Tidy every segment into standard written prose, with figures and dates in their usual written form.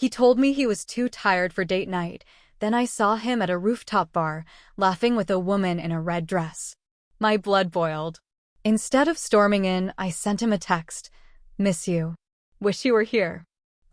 He told me he was too tired for date night. Then I saw him at a rooftop bar, laughing with a woman in a red dress. My blood boiled. Instead of storming in, I sent him a text. Miss you. Wish you were here.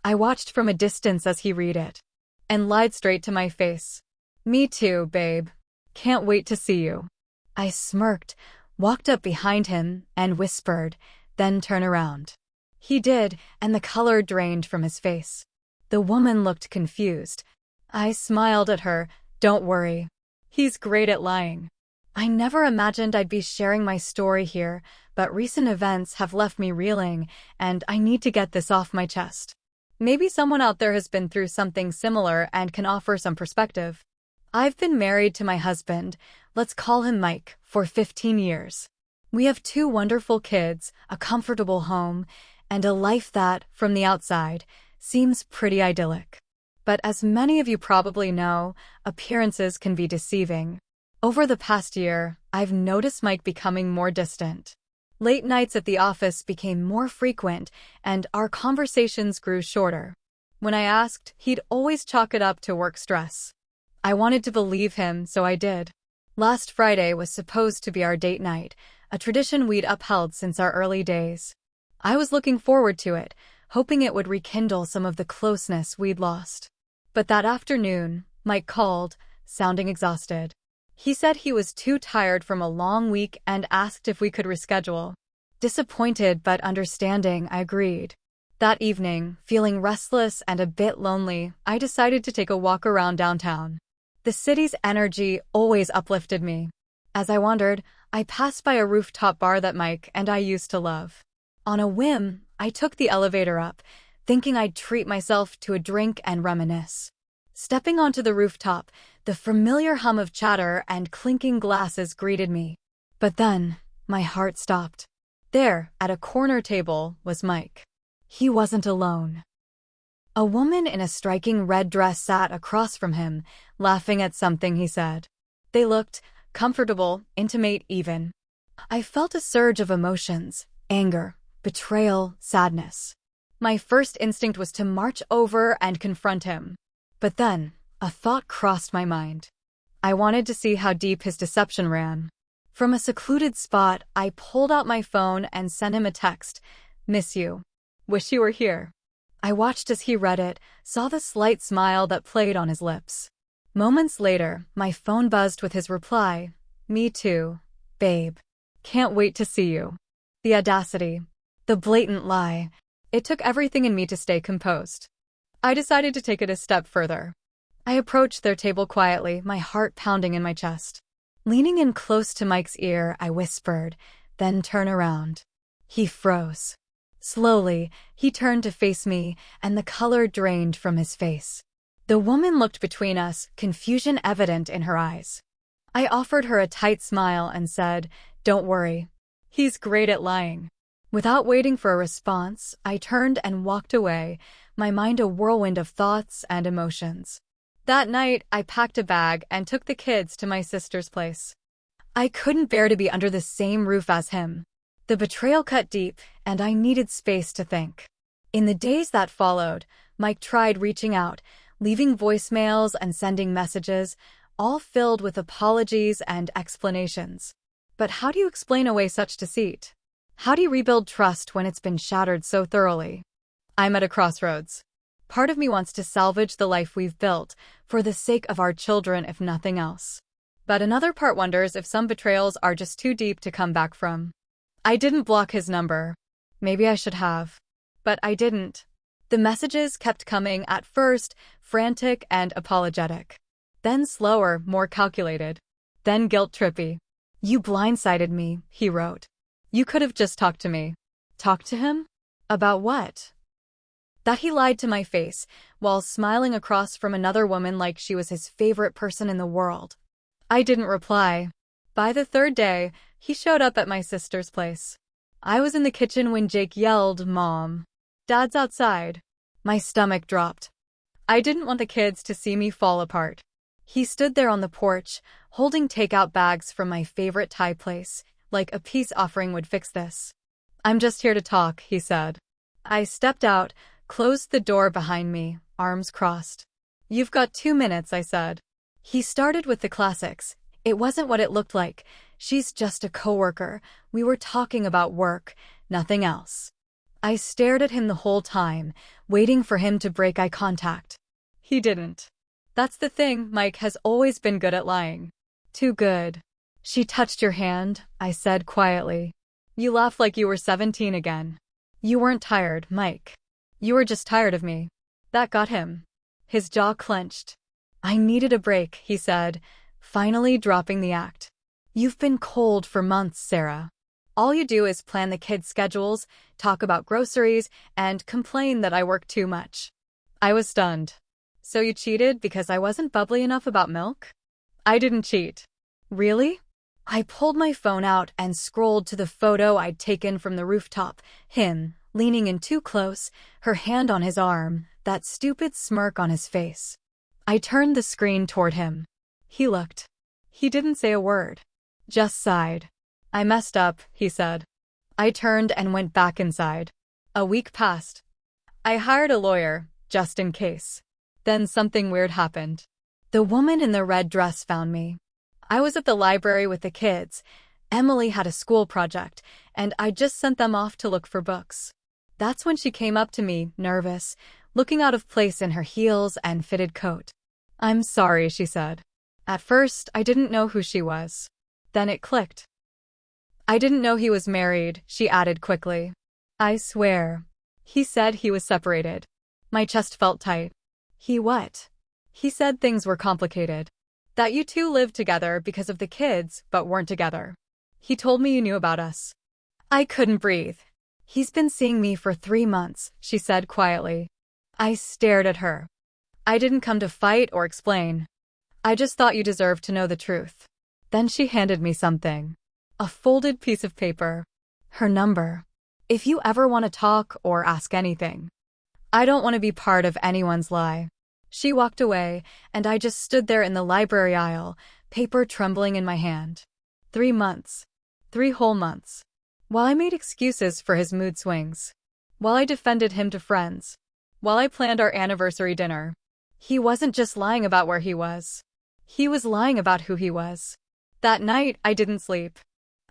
I watched from a distance as he read it. And lied straight to my face. Me too, babe. Can't wait to see you. I smirked, walked up behind him, and whispered, then turn around. He did, and the color drained from his face. The woman looked confused. I smiled at her. Don't worry. He's great at lying. I never imagined I'd be sharing my story here, but recent events have left me reeling, and I need to get this off my chest. Maybe someone out there has been through something similar and can offer some perspective. I've been married to my husband, let's call him Mike, for 15 years. We have 2 wonderful kids, a comfortable home, and a life that, from the outside, seems pretty idyllic. But as many of you probably know, appearances can be deceiving. Over the past year, I've noticed Mike becoming more distant. Late nights at the office became more frequent, and our conversations grew shorter. When I asked, he'd always chalk it up to work stress. I wanted to believe him, so I did. Last Friday was supposed to be our date night, a tradition we'd upheld since our early days. I was looking forward to it, hoping it would rekindle some of the closeness we'd lost. But that afternoon, Mike called, sounding exhausted. He said he was too tired from a long week and asked if we could reschedule. Disappointed but understanding, I agreed. That evening, feeling restless and a bit lonely, I decided to take a walk around downtown. The city's energy always uplifted me. As I wandered, I passed by a rooftop bar that Mike and I used to love. On a whim, I took the elevator up, thinking I'd treat myself to a drink and reminisce. Stepping onto the rooftop, the familiar hum of chatter and clinking glasses greeted me. But then, my heart stopped. There, at a corner table, was Mike. He wasn't alone. A woman in a striking red dress sat across from him, laughing at something he said. They looked comfortable, intimate even. I felt a surge of emotions, anger, betrayal, sadness. My first instinct was to march over and confront him. But then, a thought crossed my mind. I wanted to see how deep his deception ran. From a secluded spot, I pulled out my phone and sent him a text. Miss you. Wish you were here. I watched as he read it, saw the slight smile that played on his lips. Moments later, my phone buzzed with his reply. Me too, babe. Can't wait to see you. The audacity. The blatant lie. It took everything in me to stay composed. I decided to take it a step further. I approached their table quietly, my heart pounding in my chest. Leaning in close to Mike's ear, I whispered, then turn around. He froze. Slowly, he turned to face me, and the color drained from his face. The woman looked between us, confusion evident in her eyes. I offered her a tight smile and said, don't worry. He's great at lying. Without waiting for a response, I turned and walked away, my mind a whirlwind of thoughts and emotions. That night, I packed a bag and took the kids to my sister's place. I couldn't bear to be under the same roof as him. The betrayal cut deep, and I needed space to think. In the days that followed, Mike tried reaching out, leaving voicemails and sending messages, all filled with apologies and explanations. But how do you explain away such deceit? How do you rebuild trust when it's been shattered so thoroughly? I'm at a crossroads. Part of me wants to salvage the life we've built, for the sake of our children if nothing else. But another part wonders if some betrayals are just too deep to come back from. I didn't block his number. Maybe I should have. But I didn't. The messages kept coming, at first frantic and apologetic. Then slower, more calculated. Then guilt-trippy. You blindsided me, he wrote. You could have just talked to me. Talked to him? About what? That he lied to my face, while smiling across from another woman like she was his favorite person in the world. I didn't reply. By the third day, he showed up at my sister's place. I was in the kitchen when Jake yelled, Mom. Dad's outside. My stomach dropped. I didn't want the kids to see me fall apart. He stood there on the porch, holding takeout bags from my favorite Thai place, like a peace offering would fix this. I'm just here to talk, he said. I stepped out, closed the door behind me, arms crossed. "You've got 2 minutes," I said. He started with the classics. It wasn't what it looked like. "She's just a coworker. We were talking about work, nothing else." I stared at him the whole time, waiting for him to break eye contact. He didn't. That's the thing, Mike has always been good at lying. Too good. "She touched your hand," I said quietly. You laughed like you were 17 again. "You weren't tired, Mike. You were just tired of me." That got him. His jaw clenched. "I needed a break," he said, finally dropping the act. "You've been cold for months, Sarah. All you do is plan the kids' schedules, talk about groceries, and complain that I work too much." I was stunned. "So you cheated because I wasn't bubbly enough about milk?" "I didn't cheat." "Really?" I pulled my phone out and scrolled to the photo I'd taken from the rooftop. Him, leaning in too close, her hand on his arm, that stupid smirk on his face. I turned the screen toward him. He looked. He didn't say a word. Just sighed. "I messed up," he said. I turned and went back inside. A week passed. I hired a lawyer, just in case. Then something weird happened. The woman in the red dress found me. I was at the library with the kids. Emily had a school project, and I just sent them off to look for books. That's when she came up to me, nervous, looking out of place in her heels and fitted coat. "I'm sorry," she said. At first, I didn't know who she was. Then it clicked. "I didn't know he was married," she added quickly. "I swear." He said he was separated. My chest felt tight. "He what?" "He said things were complicated. That you two lived together because of the kids, but weren't together. He told me you knew about us." I couldn't breathe. "He's been seeing me for 3 months," she said quietly. I stared at her. "I didn't come to fight or explain. I just thought you deserved to know the truth." Then she handed me something. A folded piece of paper. Her number. "If you ever want to talk or ask anything. I don't want to be part of anyone's lie." She walked away, and I just stood there in the library aisle, paper trembling in my hand. 3 months. 3 whole months. While I made excuses for his mood swings. While I defended him to friends. While I planned our anniversary dinner. He wasn't just lying about where he was. He was lying about who he was. That night, I didn't sleep.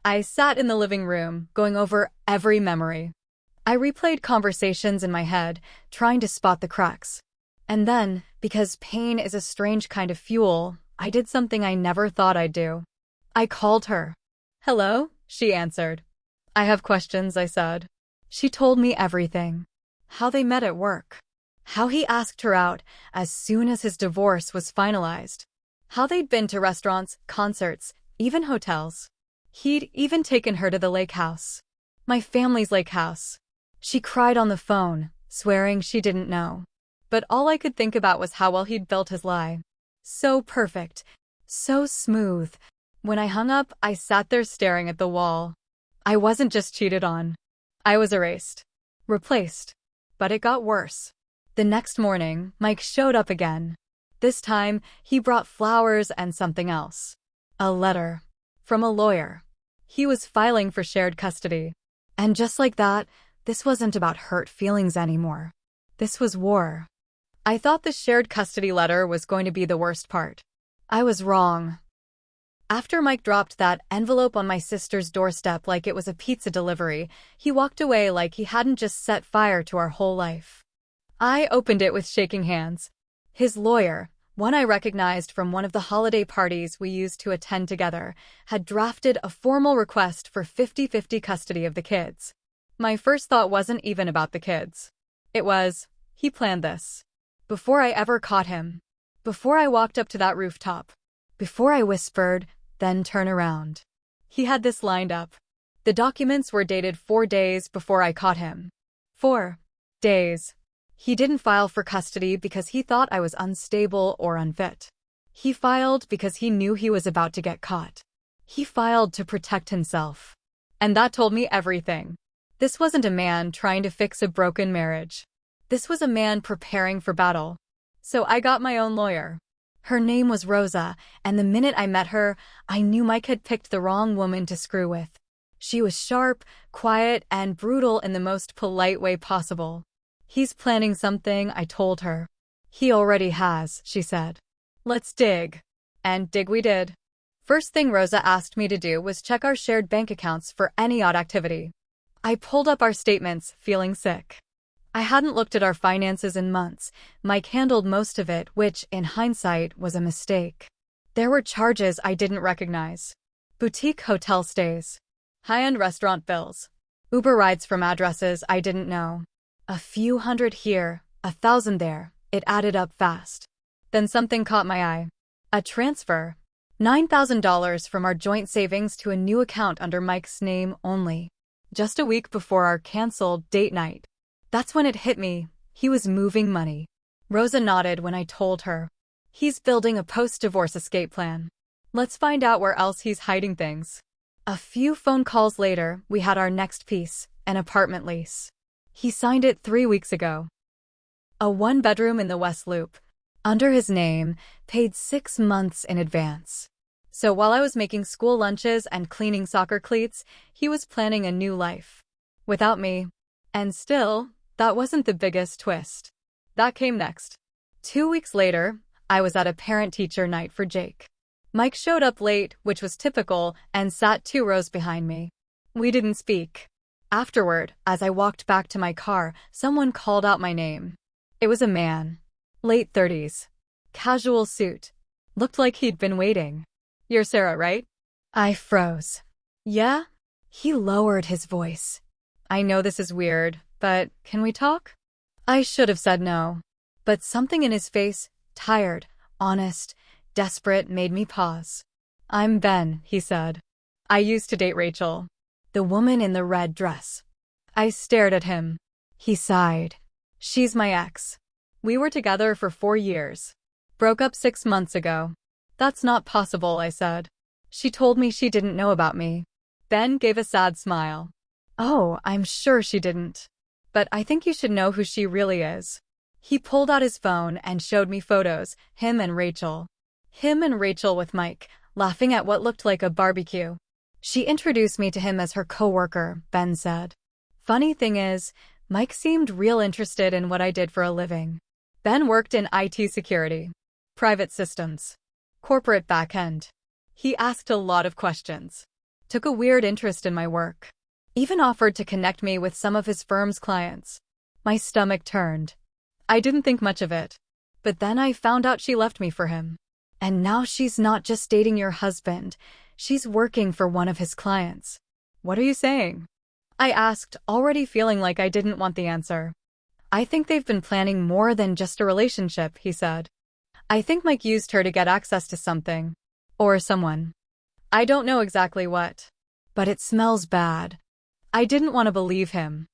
I sat in the living room, going over every memory. I replayed conversations in my head, trying to spot the cracks. And then, because pain is a strange kind of fuel, I did something I never thought I'd do. I called her. "Hello?" she answered. "I have questions," I said. She told me everything. How they met at work. How he asked her out as soon as his divorce was finalized. How they'd been to restaurants, concerts, even hotels. He'd even taken her to the lake house. My family's lake house. She cried on the phone, swearing she didn't know. But all I could think about was how well he'd built his lie. So perfect. So smooth. When I hung up, I sat there staring at the wall. I wasn't just cheated on. I was erased. Replaced. But it got worse. The next morning, Mike showed up again. This time, he brought flowers and something else. A letter. From a lawyer. He was filing for shared custody. And just like that, this wasn't about hurt feelings anymore. This was war. I thought the shared custody letter was going to be the worst part. I was wrong. After Mike dropped that envelope on my sister's doorstep like it was a pizza delivery, he walked away like he hadn't just set fire to our whole life. I opened it with shaking hands. His lawyer, one I recognized from one of the holiday parties we used to attend together, had drafted a formal request for 50-50 custody of the kids. My first thought wasn't even about the kids. It was, he planned this. Before I ever caught him. Before I walked up to that rooftop. Before I whispered, then turn around. He had this lined up. The documents were dated 4 days before I caught him. 4 days. He didn't file for custody because he thought I was unstable or unfit. He filed because he knew he was about to get caught. He filed to protect himself. And that told me everything. This wasn't a man trying to fix a broken marriage. This was a man preparing for battle. So I got my own lawyer. Her name was Rosa, and the minute I met her, I knew Mike had picked the wrong woman to screw with. She was sharp, quiet, and brutal in the most polite way possible. He's planning something, I told her. He already has, she said. Let's dig. And dig we did. First thing Rosa asked me to do was check our shared bank accounts for any odd activity. I pulled up our statements, feeling sick. I hadn't looked at our finances in months. Mike handled most of it, which, in hindsight, was a mistake. There were charges I didn't recognize. Boutique hotel stays. High-end restaurant bills. Uber rides from addresses I didn't know. A few hundred here, 1,000 there. It added up fast. Then something caught my eye. A transfer. $9,000 from our joint savings to a new account under Mike's name only. Just a week before our canceled date night. That's when it hit me. He was moving money. Rosa nodded when I told her. He's building a post-divorce escape plan. Let's find out where else he's hiding things. A few phone calls later, we had our next piece, an apartment lease. He signed it 3 weeks ago. A 1-bedroom in the West Loop. Under his name, paid 6 months in advance. So while I was making school lunches and cleaning soccer cleats, he was planning a new life. Without me. And still, that wasn't the biggest twist. That came next. 2 weeks later, I was at a parent-teacher night for Jake. Mike showed up late, which was typical, and sat 2 rows behind me. We didn't speak. Afterward, as I walked back to my car, someone called out my name. It was a man. Late 30s. Casual suit. Looked like he'd been waiting. You're Sarah, right? I froze. Yeah? He lowered his voice. I know this is weird, but can we talk? I should have said no. But something in his face, tired, honest, desperate, made me pause. I'm Ben, he said. I used to date Rachel. The woman in the red dress. I stared at him. He sighed. She's my ex. We were together for 4 years. Broke up 6 months ago. That's not possible, I said. She told me she didn't know about me. Ben gave a sad smile. Oh, I'm sure she didn't. But I think you should know who she really is. He pulled out his phone and showed me photos, him and Rachel. Him and Rachel with Mike, laughing at what looked like a barbecue. She introduced me to him as her coworker, Ben said. Funny thing is, Mike seemed real interested in what I did for a living. Ben worked in IT security, private systems, corporate backend. He asked a lot of questions. Took a weird interest in my work. Even offered to connect me with some of his firm's clients. My stomach turned. I didn't think much of it. But then I found out she left me for him. And now she's not just dating your husband. She's working for one of his clients. What are you saying? I asked, already feeling like I didn't want the answer. I think they've been planning more than just a relationship, he said. I think Mike used her to get access to something. Or someone. I don't know exactly what. But it smells bad. I didn't want to believe him.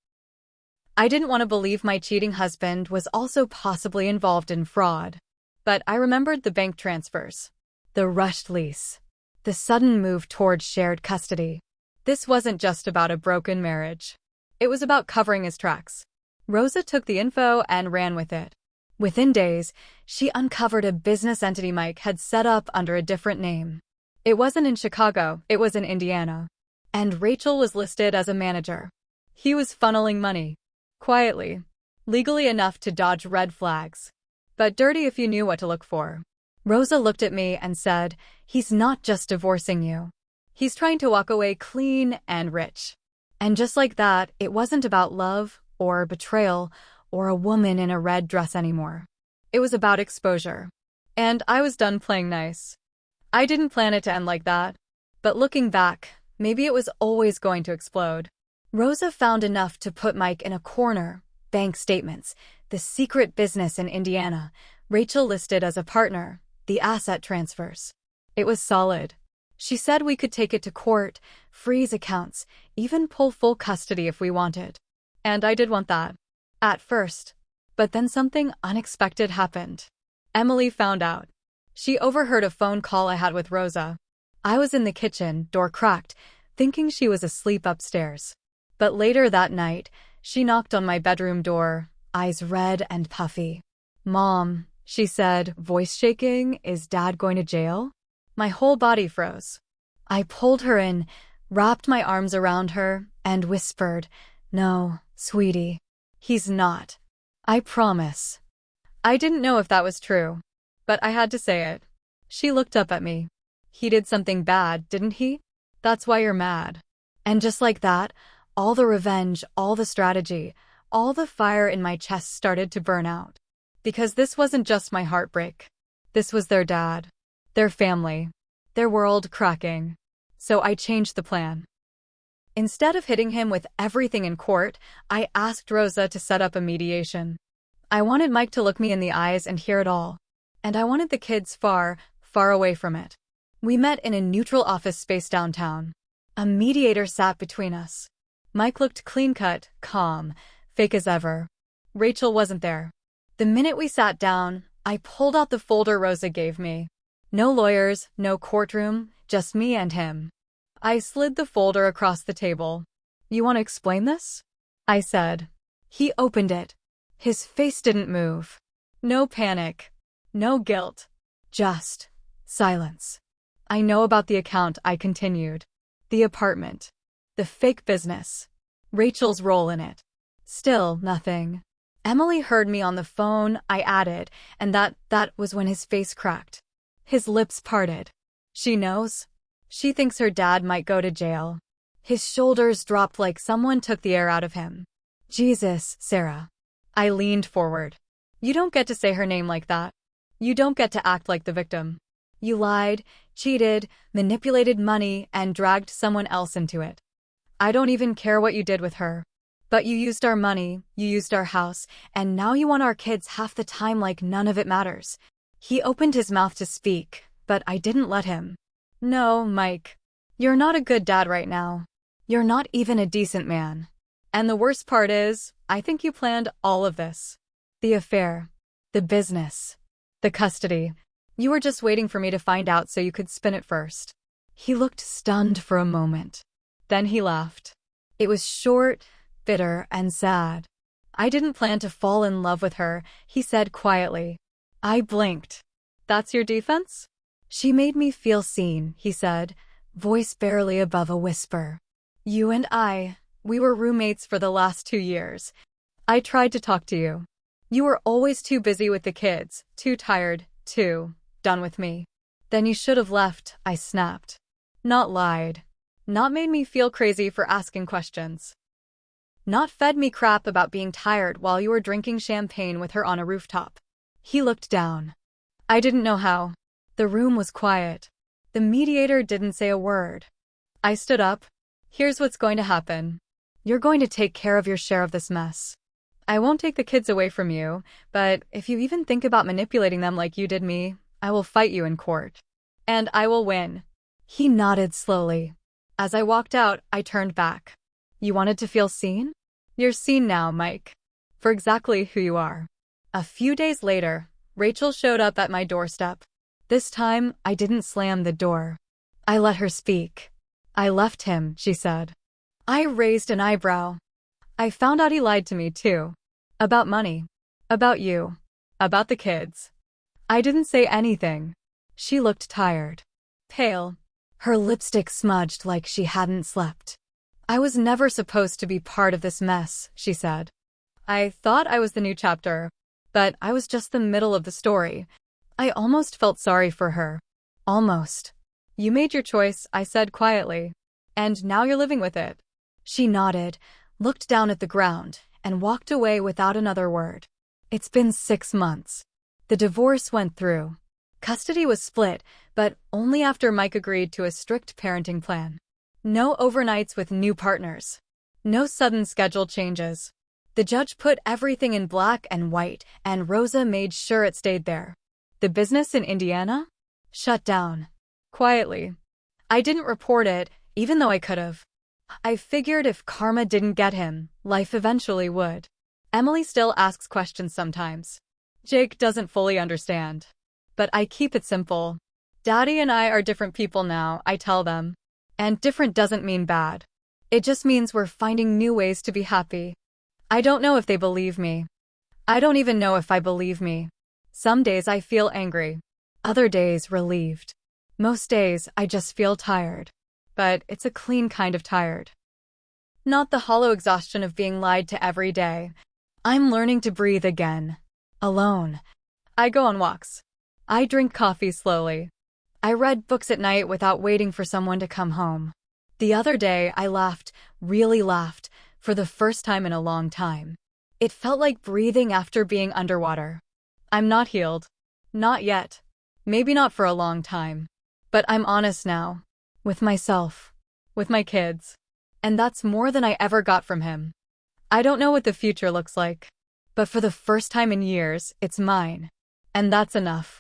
I didn't want to believe my cheating husband was also possibly involved in fraud. But I remembered the bank transfers. The rushed lease. The sudden move towards shared custody. This wasn't just about a broken marriage. It was about covering his tracks. Rosa took the info and ran with it. Within days, she uncovered a business entity Mike had set up under a different name. It wasn't in Chicago, it was in Indiana. And Rachel was listed as a manager. He was funneling money. Quietly. Legally enough to dodge red flags. But dirty if you knew what to look for. Rosa looked at me and said, he's not just divorcing you. He's trying to walk away clean and rich. And just like that, it wasn't about love, or betrayal, or a woman in a red dress anymore. It was about exposure. And I was done playing nice. I didn't plan it to end like that. But looking back, maybe it was always going to explode. Rosa found enough to put Mike in a corner. Bank statements, the secret business in Indiana, Rachel listed as a partner, the asset transfers. It was solid. She said we could take it to court, freeze accounts, even pull full custody if we wanted. And I did want that. At first. But then something unexpected happened. Emily found out. She overheard a phone call I had with Rosa. I was in the kitchen, door cracked, thinking she was asleep upstairs. But later that night, she knocked on my bedroom door, eyes red and puffy. Mom, she said, voice shaking, is Dad going to jail? My whole body froze. I pulled her in, wrapped my arms around her, and whispered, no, sweetie, he's not. I promise. I didn't know if that was true, but I had to say it. She looked up at me. He did something bad, didn't he? That's why you're mad. And just like that, all the revenge, all the strategy, all the fire in my chest started to burn out. Because this wasn't just my heartbreak. This was their dad, their family, their world cracking. So I changed the plan. Instead of hitting him with everything in court, I asked Rosa to set up a mediation. I wanted Mike to look me in the eyes and hear it all. And I wanted the kids far, far away from it. We met in a neutral office space downtown. A mediator sat between us. Mike looked clean-cut, calm, fake as ever. Rachel wasn't there. The minute we sat down, I pulled out the folder Rosa gave me. No lawyers, no courtroom, just me and him. I slid the folder across the table. You want to explain this? I said. He opened it. His face didn't move. No panic. No guilt. Just silence. I know about the account, I continued. The apartment. The fake business. Rachel's role in it. Still nothing. Emily heard me on the phone, I added, and that was when his face cracked. His lips parted. She knows? She thinks her dad might go to jail. His shoulders dropped like someone took the air out of him. Jesus, Sarah. I leaned forward. You don't get to say her name like that. You don't get to act like the victim. You lied, cheated, manipulated money, and dragged someone else into it. I don't even care what you did with her. But you used our money, you used our house, and now you want our kids half the time like none of it matters. He opened his mouth to speak, but I didn't let him. No, Mike. You're not a good dad right now. You're not even a decent man. And the worst part is, I think you planned all of this. The affair. The business. The custody. You were just waiting for me to find out so you could spin it first. He looked stunned for a moment. Then he laughed. It was short, bitter, and sad. I didn't plan to fall in love with her, he said quietly. I blinked. That's your defense? She made me feel seen, he said, voice barely above a whisper. You and I, we were roommates for the last 2 years. I tried to talk to you. You were always too busy with the kids, too tired, too done with me. Then you should have left, I snapped. Not lied. Not made me feel crazy for asking questions. Not fed me crap about being tired while you were drinking champagne with her on a rooftop. He looked down. I didn't know how. The room was quiet. The mediator didn't say a word. I stood up. Here's what's going to happen. You're going to take care of your share of this mess. I won't take the kids away from you, but if you even think about manipulating them like you did me, I will fight you in court. And I will win. He nodded slowly. As I walked out, I turned back. You wanted to feel seen? You're seen now, Mike. For exactly who you are. A few days later, Rachel showed up at my doorstep. This time, I didn't slam the door. I let her speak. I left him, she said. I raised an eyebrow. I found out he lied to me, too. About money. About you. About the kids. I didn't say anything. She looked tired. Pale. Her lipstick smudged like she hadn't slept. I was never supposed to be part of this mess, she said. I thought I was the new chapter, but I was just the middle of the story. I almost felt sorry for her. Almost. You made your choice, I said quietly. And now you're living with it. She nodded, looked down at the ground, and walked away without another word. It's been 6 months. The divorce went through. Custody was split, but only after Mike agreed to a strict parenting plan. No overnights with new partners. No sudden schedule changes. The judge put everything in black and white, and Rosa made sure it stayed there. The business in Indiana? Shut down. Quietly. I didn't report it, even though I could have. I figured if karma didn't get him, life eventually would. Emily still asks questions sometimes. Jake doesn't fully understand. But I keep it simple. Daddy and I are different people now, I tell them. And different doesn't mean bad. It just means we're finding new ways to be happy. I don't know if they believe me. I don't even know if I believe me. Some days I feel angry. Other days relieved. Most days I just feel tired. But it's a clean kind of tired. Not the hollow exhaustion of being lied to every day. I'm learning to breathe again. Alone. I go on walks. I drink coffee slowly. I read books at night without waiting for someone to come home. The other day, I laughed, really laughed, for the first time in a long time. It felt like breathing after being underwater. I'm not healed. Not yet. Maybe not for a long time. But I'm honest now. With myself. With my kids. And that's more than I ever got from him. I don't know what the future looks like. But for the first time in years, it's mine. And that's enough.